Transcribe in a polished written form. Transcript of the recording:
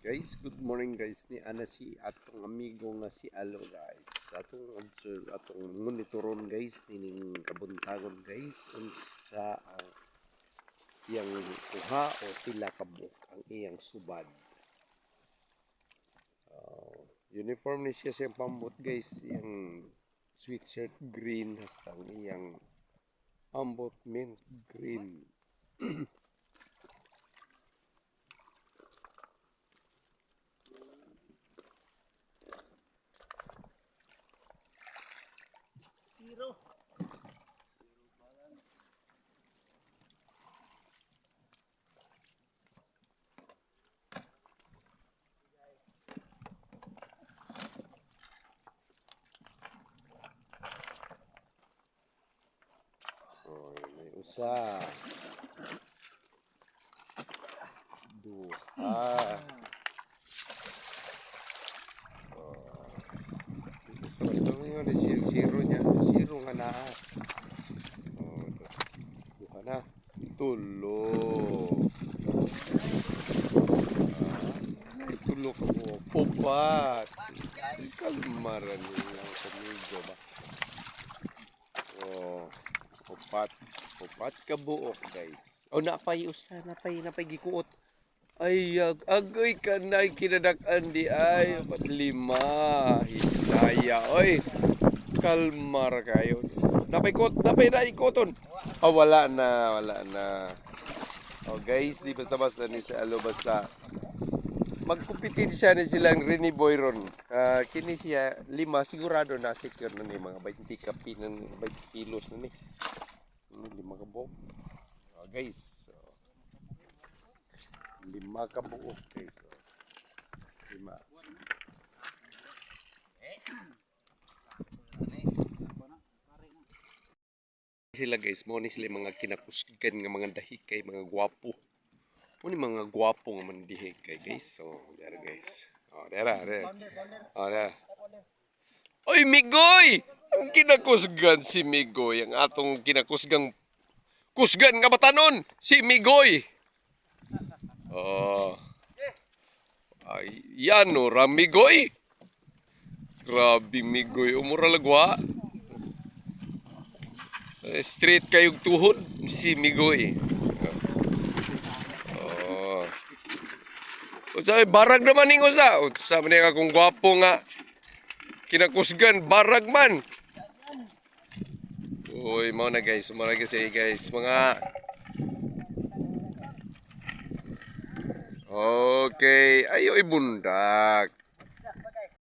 Guys, good morning guys. Ni ana si atong amigo nga si Alo guys. Atong observe, atong monitoron guys nining kabuntagon guys unsa ang iyang kuha o pila ka buok ang iyang subad. Uniform ni siya siyang pambot guys, iyang sweatshirt green hasta ang iyang ambot mint green. Zero. Oh, may usa. Duha. Basta mo yun, zero niya. Zero nga na. Oh, duha na. Tulo. Tulo ka mo. Upat. Kalmaran nilang kamigo ba? Oh, upat. Upat ka buok guys. Oh, napay usa. Napay gikuot. Ay, agoy ka na kinadak-an di ay. Ba't lima? Hinaya. Oy, kalmar kayo. Napay na ikoton. Oh, wala na. Oh, guys, di basta-basta ni sa Alo basta. Magkumpitin siya ni silang Rene Boyron. Kini siya, 5, sigurado na secure na ni mga 20 kapinan, 20 kilos na ni. 5 ka buok. Oh, guys. 5 ka buok guys. 5. Sila guys, mo ni sila mga kinakusgan nga mga dahikay, mga gwapo. Mo ni mga gwapo nga man dihikay guys. So, dara guys. Oh, dara. Oh, dara. Oy, Migoy! Ang kinakusgan si Migoy, ang atong kinakusgang kusgan nga batanon, si Migoy. Oh. Ay, yan o, Ramigoy. Grabe, Migoy. Umura lagwa. Straight kayong tuhod, si Migoy. Oh. Sabi, barag naman ning usa. Sabi niya akong gwapo nga. Kinakusgan, barag man. Uy, mau na guys. Mau na kasi guys. Mga... Okay. Ayo ibundak.